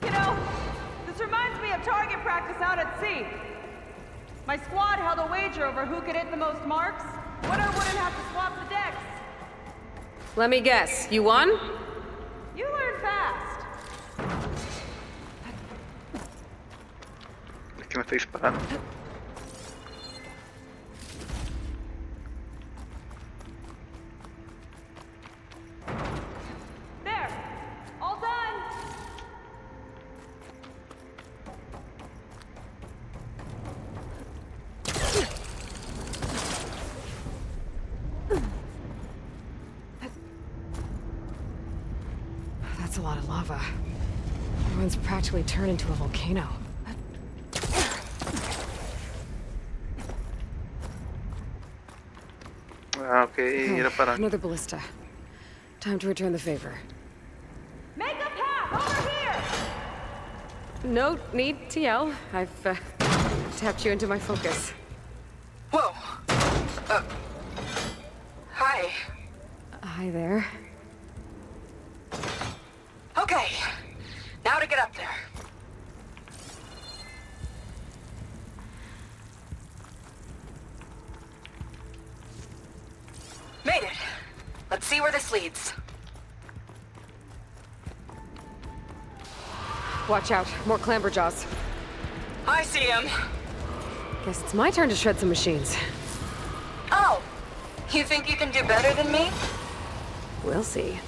You know, this reminds me of target practice out at sea. My squad held a wager over who could hit the most marks. Winner wouldn't have to swap the decks. Let me guess, you won? You learn fast. Es que me está disparando. There. All done. That's a lot of lava. Everyone's practically turned into a volcano. Ah, ok, era para... Another ballista. Time to return the favor. Make a path over here. No need to yell. I've tapped you into my focus. Whoa. Hi. Hi there. Okay. Now to get up there. Made it. Let's see where this leads. Watch out. More clamberjaws. I see him. Guess it's my turn to shred some machines. Oh. You think you can do better than me? We'll see.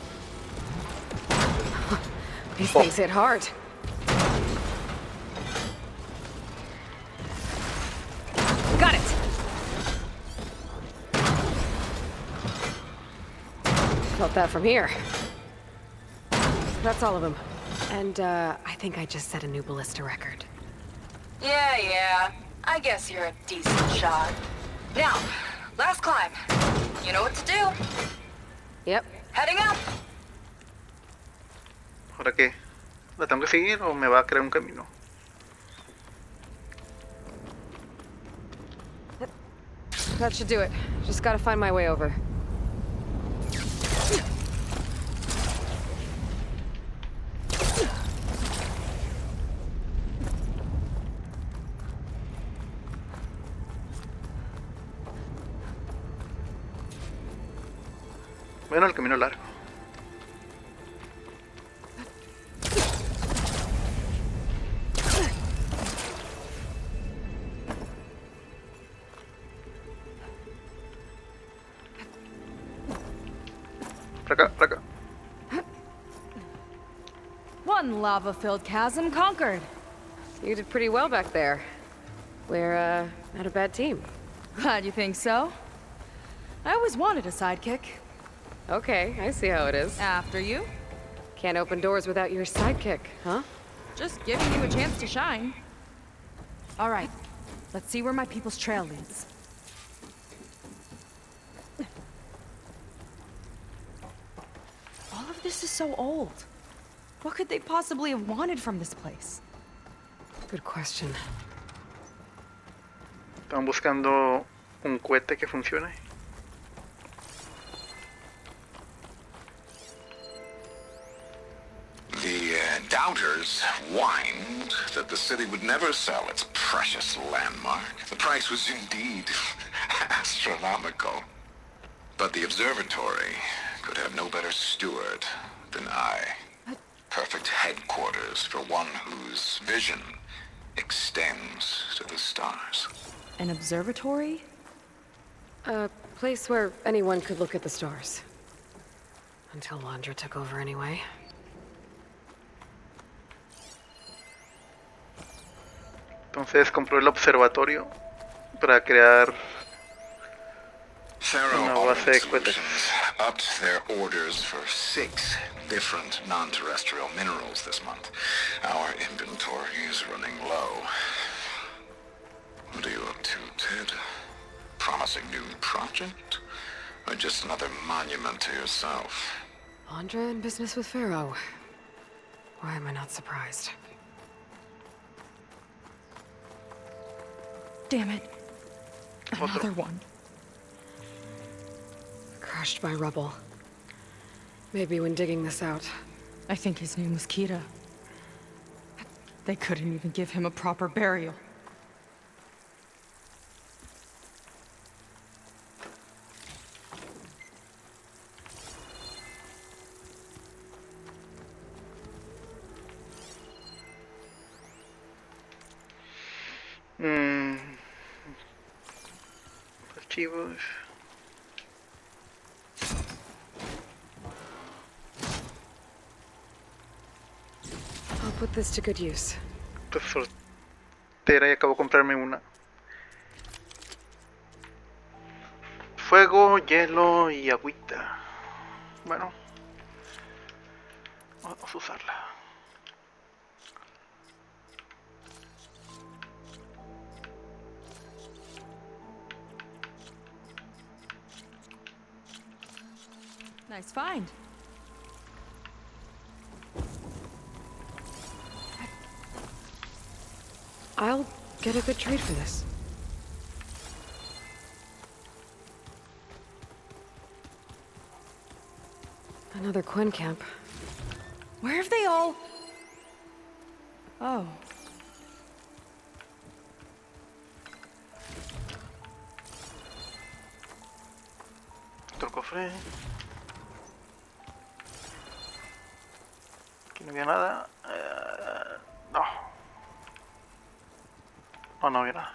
These things hit hard. Got it! Felt that from here. That's all of them. And, I think I just set a new ballista record. Yeah. I guess you're a decent shot. Now, last climb. You know what to do. Yep. Heading up. ¿Ahora qué? ¿La tengo que seguir o me va a crear un camino? That should do it. Just gotta find my way over. Bueno, el camino largo. Para acá. One lava-filled chasm conquered. You did pretty well back there. We're, not a bad team. Glad you think so. I always wanted a sidekick. Okay, I see how it is. After you. Can't open doors without your sidekick, huh? Just giving you a chance to shine. All right, let's see where my people's trail leads. All of this is so old. What could they possibly have wanted from this place? Good question. Están buscando un cohete que funcione. The doubters whined that the city would never sell its precious landmark. The price was indeed astronomical. But the observatory could have no better steward than I. Perfect headquarters for one whose vision extends to the stars. An observatory? A place where anyone could look at the stars. Until Landra took over anyway. Entonces compró el observatorio para crear una base de cohetes. Upped their orders for 6 different non-terrestrial minerals this month. Our inventory is running low. What are you up to, Ted? Promising new project? Or just another monument to yourself? Landra in business with Pharaoh. Why am I not surprised? Damn it. Another one. crushed by rubble. Maybe when digging this out. I think his name was Kira. They couldn't even give him a proper burial. Archivos. I'll put this to good use. Pues soltera y acabo de comprarme una. Fuego, hielo y agüita. Bueno, vamos a usarla. Nice find. I'll get a good trade for this. Another Quen camp. Where have they all... Oh. Otro cofre. Aquí no había nada. No. No había nada.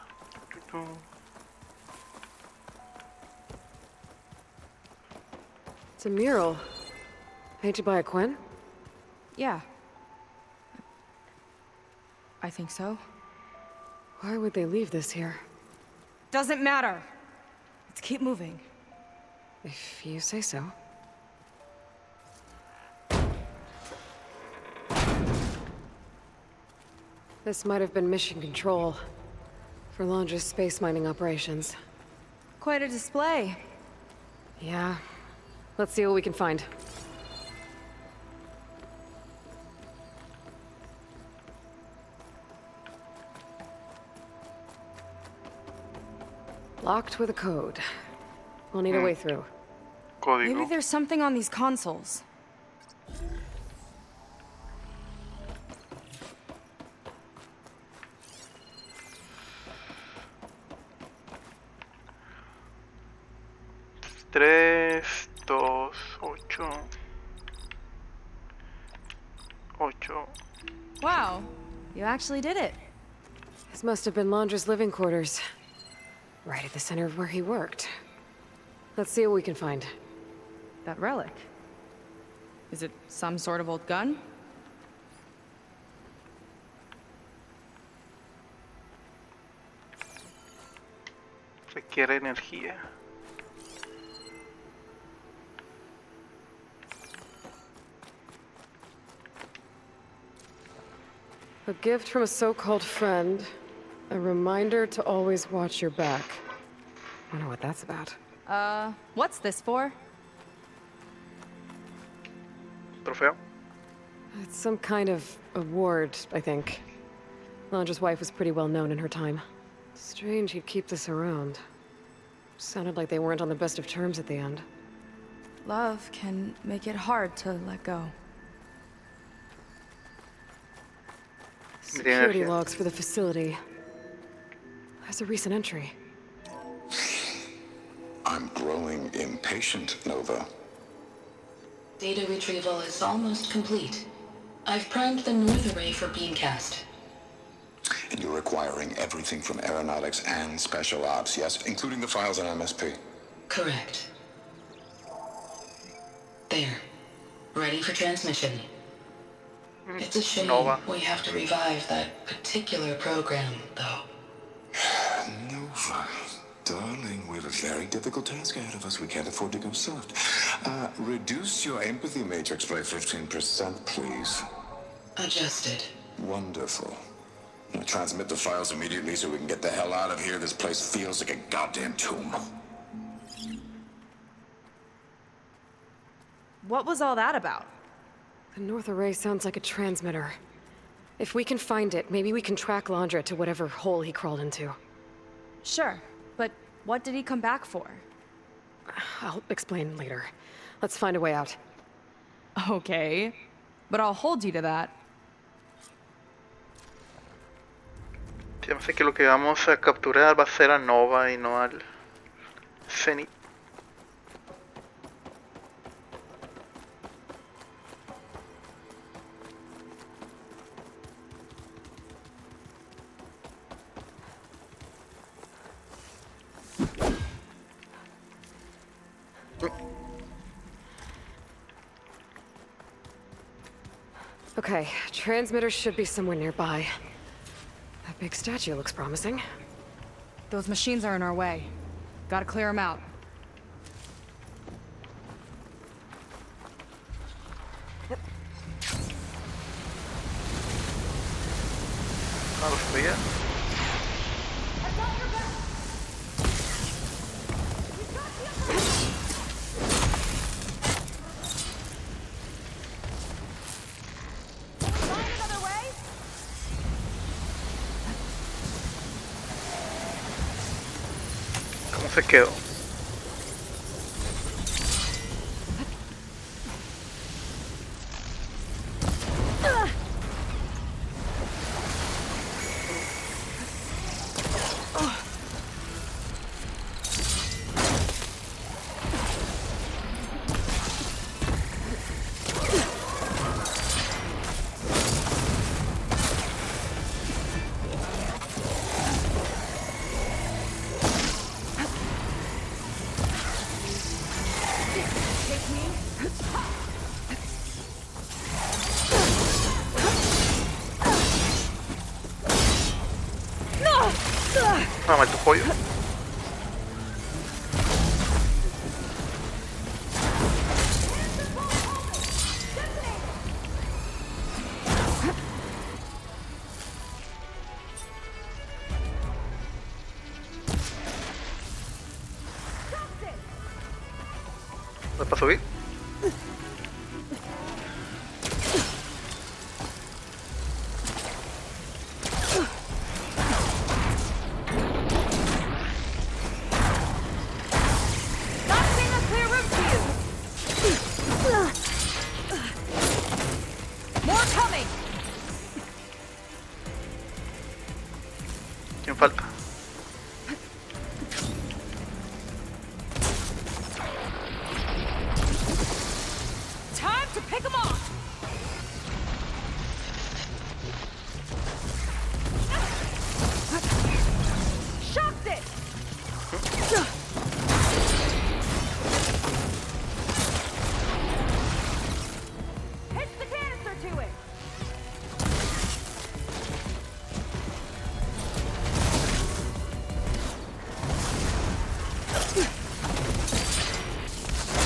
It's a mural. Painted by a Quen? Yeah. I think so. Why would they leave this here? Doesn't matter. Let's keep moving. If you say so. This might have been mission control for Londra's space mining operations. Quite a display. Yeah. Let's see what we can find. Locked with a code. We'll need a way through. Código. Maybe there's something on these consoles. Tres, dos, ocho. Wow, you actually did it. This must have been Londra's living quarters. Right at the center of where he worked. Let's see what we can find. That relic. Is it some sort of old gun? Requiere energía. A gift from a so-called friend. A reminder to always watch your back. I wonder what that's about. What's this for? Trofeo. It's some kind of award, I think. Londra's wife was pretty well known in her time. Strange he'd keep this around. Sounded like they weren't on the best of terms at the end. Love can make it hard to let go. Security logs for the facility. There's a recent entry. I'm growing impatient, Nova. Data retrieval is almost complete. I've primed the North Array for beamcast. And you're acquiring everything from aeronautics and special ops, yes? Including the files on MSP? Correct. There. Ready for transmission. It's a shame Nova. we have to revive that particular program, though. Nova, darling, we have a very difficult task ahead of us. We can't afford to go soft. Reduce your empathy matrix by 15%, please. Adjusted. Wonderful. Now transmit the files immediately so we can get the hell out of here. This place feels like a goddamn tomb. What was all that about? The North Array sounds like a transmitter. If we can find it, maybe we can track Londra to whatever hole he crawled into. Sure, but what did he come back for? I'll explain later. Let's find a way out. Okay, but I'll hold you to that. Ya sé que lo que vamos a capturar va a ser a Nova y no al Zenith. Okay, transmitter should be somewhere nearby. That big statue looks promising. Those machines are in our way. Gotta clear them out. No los veía. ¿Cómo se quedó? Ah, mal tu pollo. ¿No para subir? ¿Quién falta? Time to pick them off! Shocked it! Hit the canister to it!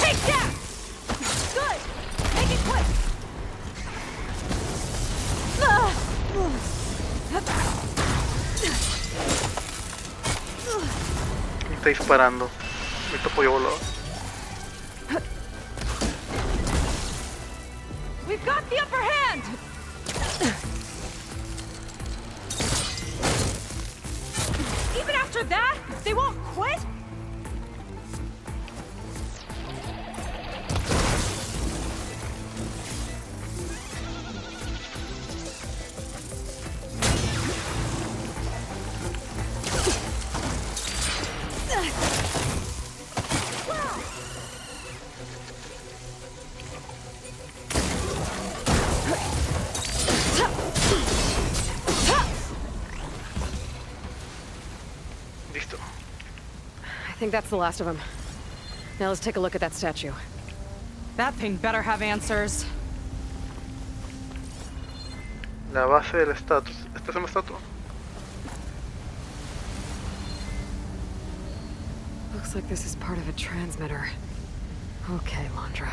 Take that! Good! Make it quick! Me está disparando. Este pollo volado. We've got the upper hand! Even after that, they won't quit? Listo. I think that's the last of them. Now let's take a look at that statue. That thing better have answers. La base del estatus. ¿Esta es una estatua? Looks like this is part of a transmitter. Okay, Landra.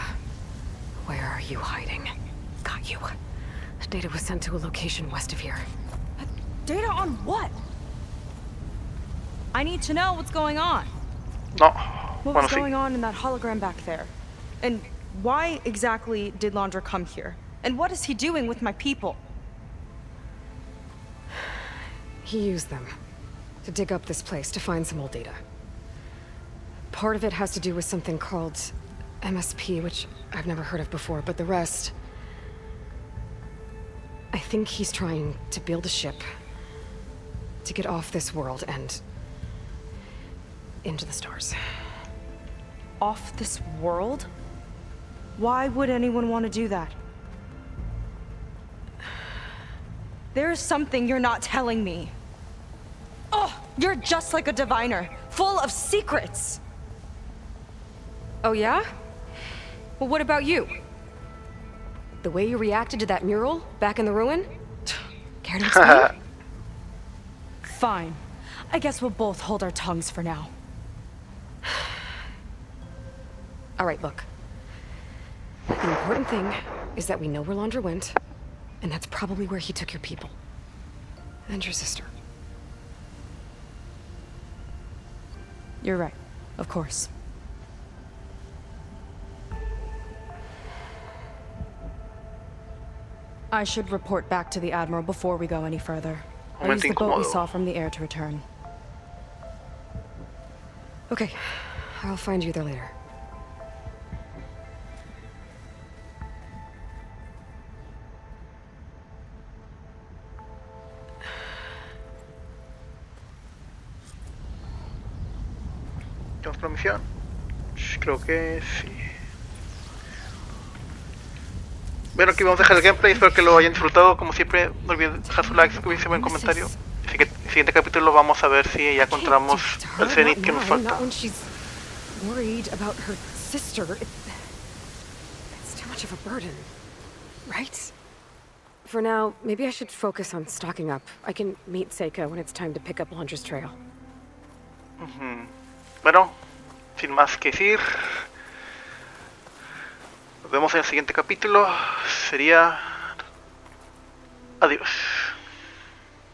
Where are you hiding? Got you. Data was sent to a location west of here. Data on what? I need to know what's going on. No. What Bueno, was sí. going on in that hologram back there? And why exactly did Landra come here? And what is he doing with my people? He used them to dig up this place to find some old data. Part of it has to do with something called MSP, which I've never heard of before, but the rest... I think he's trying to build a ship to get off this world and into the stars. Off this world? Why would anyone want to do that? There's something you're not telling me. Oh, you're just like a diviner, full of secrets. Oh yeah? Well, what about you? The way you reacted to that mural back in the ruin? Care to explain? Fine. I guess we'll both hold our tongues for now. All right, look. The important thing is that we know where Laundra went, and that's probably where he took your people. And your sister. You're right. Of course. I should report back to the Admiral before we go any further. I'll use the boat we saw from the air to return. Okay. I'll find you there later. ¿Tenemos otra misión? Creo que sí. Bueno, aquí vamos a dejar el gameplay, espero que lo hayan disfrutado. Como siempre, no olviden dejar su like, suscribirse y buen comentario. Así que el siguiente capítulo vamos a ver si ya encontramos el Zenith que nos falta. Worried about her sister. It's too much of a burden, right? For now, maybe I should focus on stocking up. I can meet Seika when it's time to pick up Laundra's trail. Bueno, sin más que decir, nos vemos en el siguiente capítulo. Sería... Adiós.